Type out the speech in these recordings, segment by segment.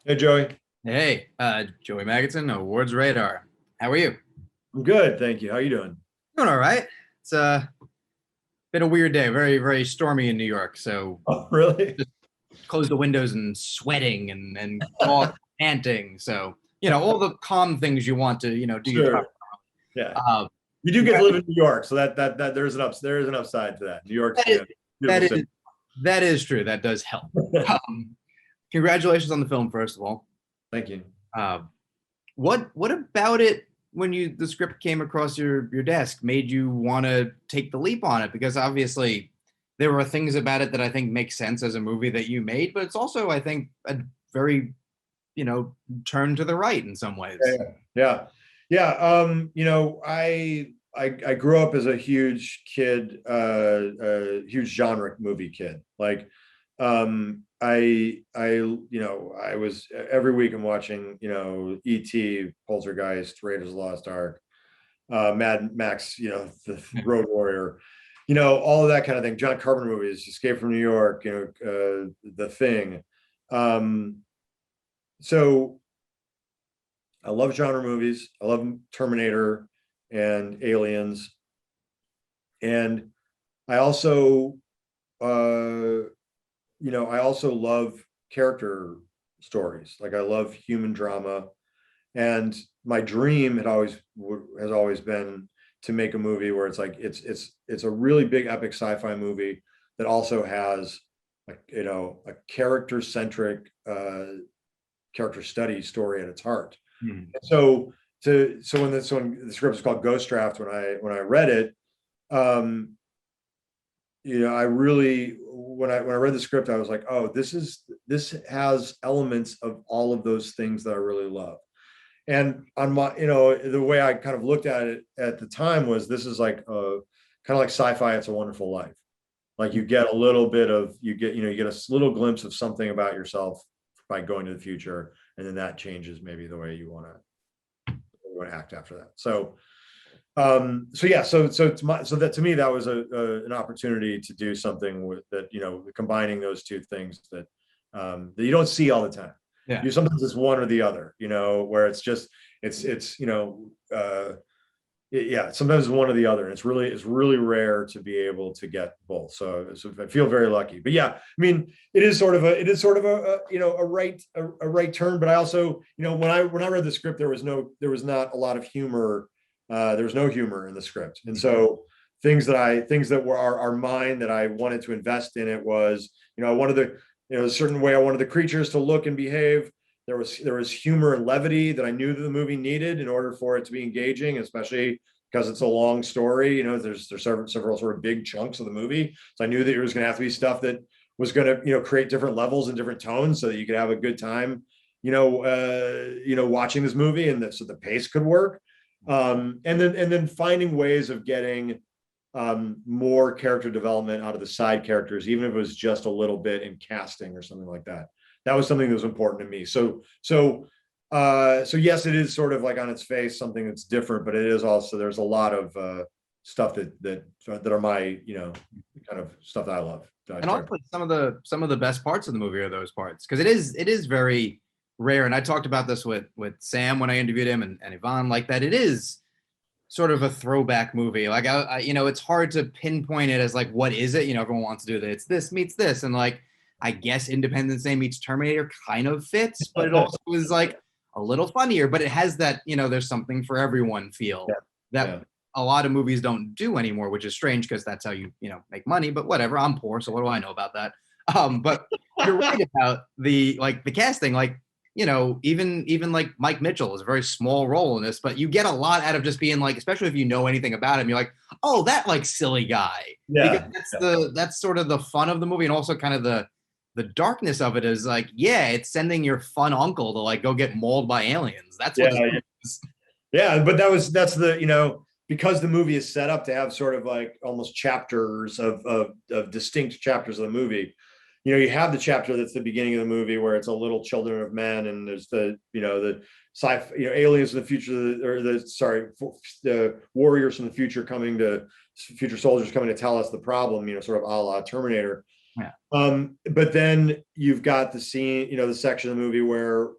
Hey, Joey. Hey, Joey Magidson, Awards Radar. How are you? I'm good, thank you. How you doing? Doing all right. It's been a weird day, very, very stormy in New York. So Oh, really? just close the windows and sweating and dog panting. So, all the calm things you want to, do your job. Sure. Yeah. Uh, You do get to but live in New York, so that there is an upside to that. New York's, that is, beautiful that city. is, that is true. That does help. Congratulations on the film, first of all. Thank you. Uh, what about it when the script came across your desk made you want to take the leap on it? Because obviously there were things about it that I think make sense as a movie that you made, but it's also I think a very turn to the right in some ways. Yeah, yeah, yeah. I grew up as a huge kid, a huge genre movie kid. Like, I was every week I'm watching, E.T., Poltergeist, Raiders of the Lost Ark, Mad Max, the Road Warrior, all of that kind of thing. John Carpenter movies, Escape from New York, The Thing. Um, so I love genre movies. I love Terminator and Aliens, and I also, I also love character stories. Like I love human drama, and my dream has always been to make a movie where it's like it's a really big epic sci-fi movie that also has like a character centric character study story at its heart. Hmm. So when the script is called Ghost Draft, when I read it, um, I really when I read the script, I was like, oh, this has elements of all of those things that I really love. And on my, the way I kind of looked at it at the time was this is like kind of like sci-fi. It's a Wonderful Life. Like you get a little bit of you get a little glimpse of something about yourself by going to the future, and then that changes maybe the way you want to act after that. So yeah, so that to me that was an opportunity to do something with that, combining those two things that you don't see all the time. Yeah. You sometimes it's one or the other, where it's just yeah, sometimes one or the other, and it's really rare to be able to get both. So I feel very lucky. But yeah, I mean, it is sort of a right turn. But I also, when I read the script, there was not a lot of humor. There was no humor in the script, and so things that were our mine that I wanted to invest in it was, I wanted a certain way I wanted the creatures to look and behave. There was humor and levity that I knew that the movie needed in order for it to be engaging, especially because it's a long story. There's several sort of big chunks of the movie, so I knew that there was going to have to be stuff that was going to create different levels and different tones so that you could have a good time, watching this movie, and so the pace could work. And then finding ways of getting more character development out of the side characters, even if it was just a little bit in casting or something like that. That was something that was important to me. So yes, it is sort of like on its face something that's different, but it is also there's a lot of stuff that are my kind of stuff that I love. That I And try also some of the best parts of the movie are those parts because it is very rare. And I talked about this with Sam when I interviewed him and Yvonne like that. It is sort of a throwback movie. Like it's hard to pinpoint it as like what is it? Everyone wants to do that. It's this meets this, and like I guess Independence Day meets Terminator kind of fits, but it also is like a little funnier. But it has that there's something for everyone feel yeah, that yeah. a lot of movies don't do anymore, which is strange because that's how you make money. But whatever, I'm poor, so what do I know about that? But you're right about the casting, like even like Mike Mitchell is a very small role in this, but you get a lot out of just being like, especially if you know anything about him, you're like, oh, that like silly guy, because Yeah, that's sort of the fun of the movie, and also kind of the darkness of it is like, yeah, it's sending your fun uncle to like go get mauled by aliens. That's what yeah, this yeah. movie is. Yeah, but that's the because the movie is set up to have sort of like almost chapters of distinct chapters of the movie. You have the chapter that's the beginning of the movie where it's a little children of men, and there's the sci aliens in the future, or the warriors from the future coming to future soldiers coming to tell us the problem, sort of a la Terminator. Yeah. But then you've got the scene, the section of the movie where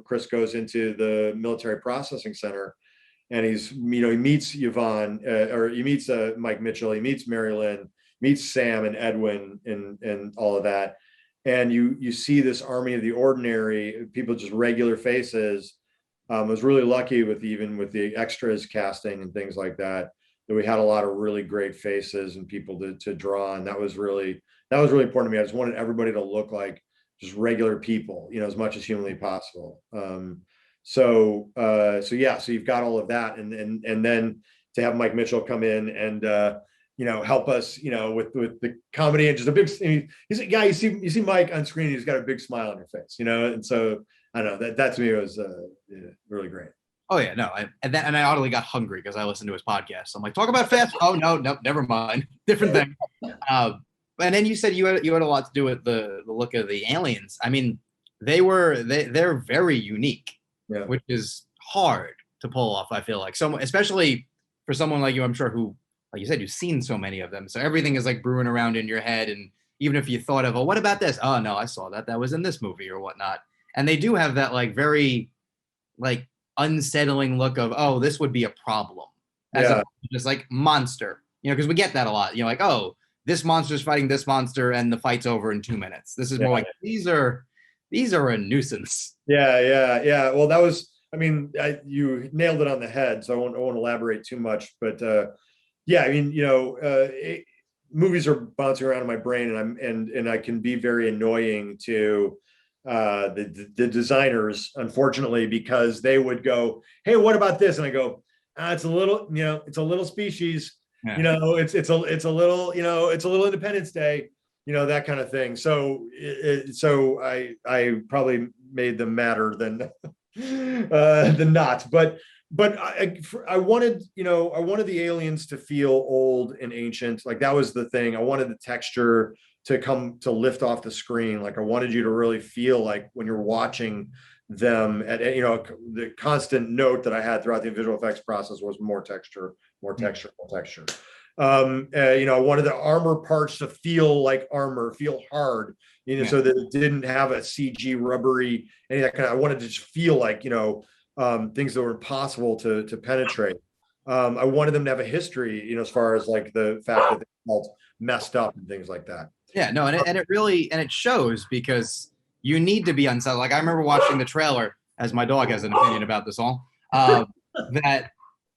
Chris goes into the military processing center, and he meets Yvonne, or he meets Mike Mitchell, he meets Mary Lynn, meets Sam and Edwin and all of that. And you see this army of the ordinary, people, just regular faces. I was really lucky with the extras casting and things like that we had a lot of really great faces and people to draw. And that was really important to me. I just wanted everybody to look like just regular people, as much as humanly possible. So you've got all of that. And then to have Mike Mitchell come in and, help us, with the comedy, and just a big, he's a guy, you see Mike on screen, he's got a big smile on your face, and so I don't know, that to me was really great. Oh yeah, no, and I oddly got hungry because I listened to his podcast. I'm like, talk about fast. Oh no, never mind, different thing. And then you said you had a lot to do with the look of the aliens. I mean, they're very unique, which is hard to pull off. I feel like especially for someone like you, I'm sure, who, like you said, you've seen so many of them, so everything is like brewing around in your head. And even if you thought of, oh, what about this? Oh no, I saw that was in this movie or whatnot. And they do have that like very like unsettling look of, oh, this would be a problem, as a just like monster, because we get that a lot. Like, oh, this monster's fighting this monster and the fight's over in 2 minutes. This is more like these are a nuisance. Yeah. Well, that was, I mean, you nailed it on the head, so I won't elaborate too much. But I mean, movies are bouncing around in my brain, and I can be very annoying to the designers, unfortunately, because they would go, hey, what about this? And I go, it's a little, it's a little species, it's a little, it's a little Independence Day, that kind of thing. So I probably made them madder than not, but I wanted, I wanted the aliens to feel old and ancient. Like, that was the thing. I wanted the texture to lift off the screen. Like, I wanted you to really feel like when you're watching them at, the constant note that I had throughout the visual effects process was more texture. I wanted the armor parts to feel like armor, feel hard, so that it didn't have a CG rubbery, any of that kind of, I wanted to just feel like, things that were impossible to penetrate. I wanted them to have a history, as far as like the fact that they felt messed up and things like that. Yeah, no, and it shows, because you need to be unsettled. Like, I remember watching the trailer, as my dog has an opinion about this all, that,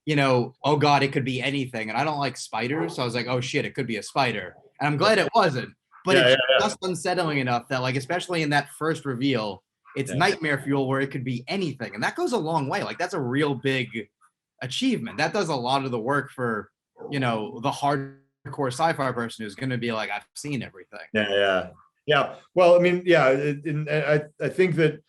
oh God, it could be anything. And I don't like spiders. So I was like, oh shit, it could be a spider. And I'm glad it wasn't. But it's just unsettling enough that, like, especially in that first reveal, it's nightmare fuel where it could be anything. And that goes a long way. Like, that's a real big achievement. That does a lot of the work for, the hardcore sci-fi person who's going to be like, I've seen everything. Yeah. Well, I mean, I think that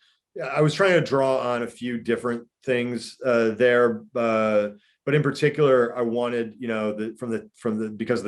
I was trying to draw on a few different things there, but in particular, I wanted, because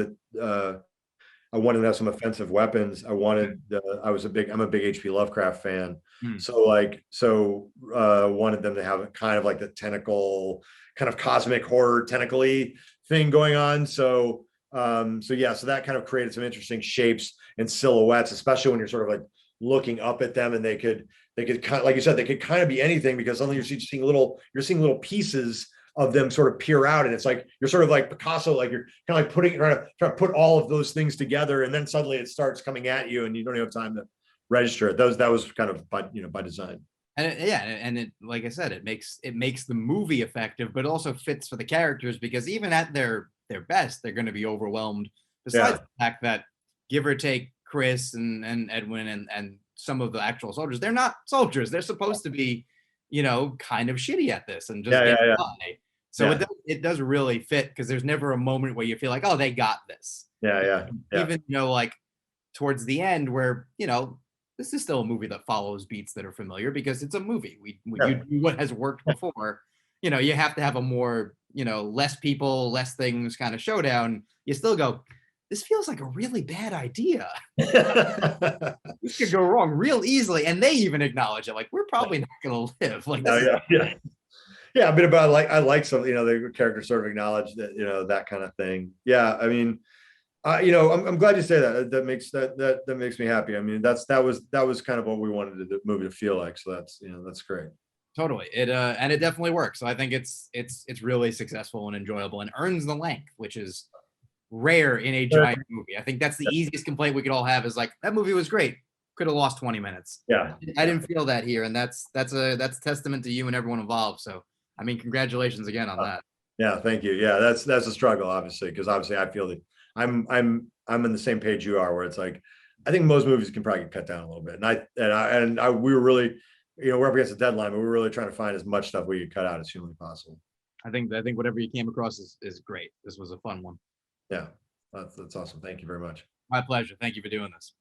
I wanted to have some offensive weapons. I'm a big H.P. Lovecraft fan. So wanted them to have kind of like the tentacle, kind of cosmic horror tentacle-y thing going on. So that kind of created some interesting shapes and silhouettes, especially when you're sort of like looking up at them, and they could kind of, like you said, they could kind of be anything, because suddenly you're seeing little pieces of them sort of peer out, and it's like you're sort of like Picasso, like you're kind of like trying to put all of those things together, and then suddenly it starts coming at you, and you don't even have time to register it. That was kind of by design. And it, like I said, it makes the movie effective, but also fits for the characters, because even at their best, they're going to be overwhelmed. Besides the fact that, give or take, Chris and Edwin and some of the actual soldiers, they're not soldiers. They're supposed to be, kind of shitty at this and just get by. So it does really fit, because there's never a moment where you feel like, oh, they got this. Even, like towards the end, where, this is still a movie that follows beats that are familiar, because it's a movie. You do what has worked before. You have to have a more, less people, less things kind of showdown. You still go, this feels like a really bad idea. This could go wrong real easily. And they even acknowledge it. Like, we're probably not going to live. Like, yeah. A bit about, I like some, the characters sort of acknowledge that, that kind of thing. Yeah. I mean, I'm glad you say that. That makes me happy. I mean, that was kind of what we wanted the movie to feel like. So that's great. Totally. And it definitely works. So I think it's really successful and enjoyable and earns the length, which is rare in a giant movie. I think that's the easiest complaint we could all have is like, that movie was great. Could have lost 20 minutes. Yeah. I didn't feel that here. And that's testament to you and everyone involved. So, I mean, congratulations again on that. Yeah. Thank you. Yeah. That's a struggle, obviously, because obviously I feel that I'm in the same page you are, where it's like, I think most movies can probably get cut down a little bit. We were really, we're up against a deadline, but we were really trying to find as much stuff we could cut out as humanly possible. I think whatever you came across is great. This was a fun one. Yeah. That's awesome. Thank you very much. My pleasure. Thank you for doing this.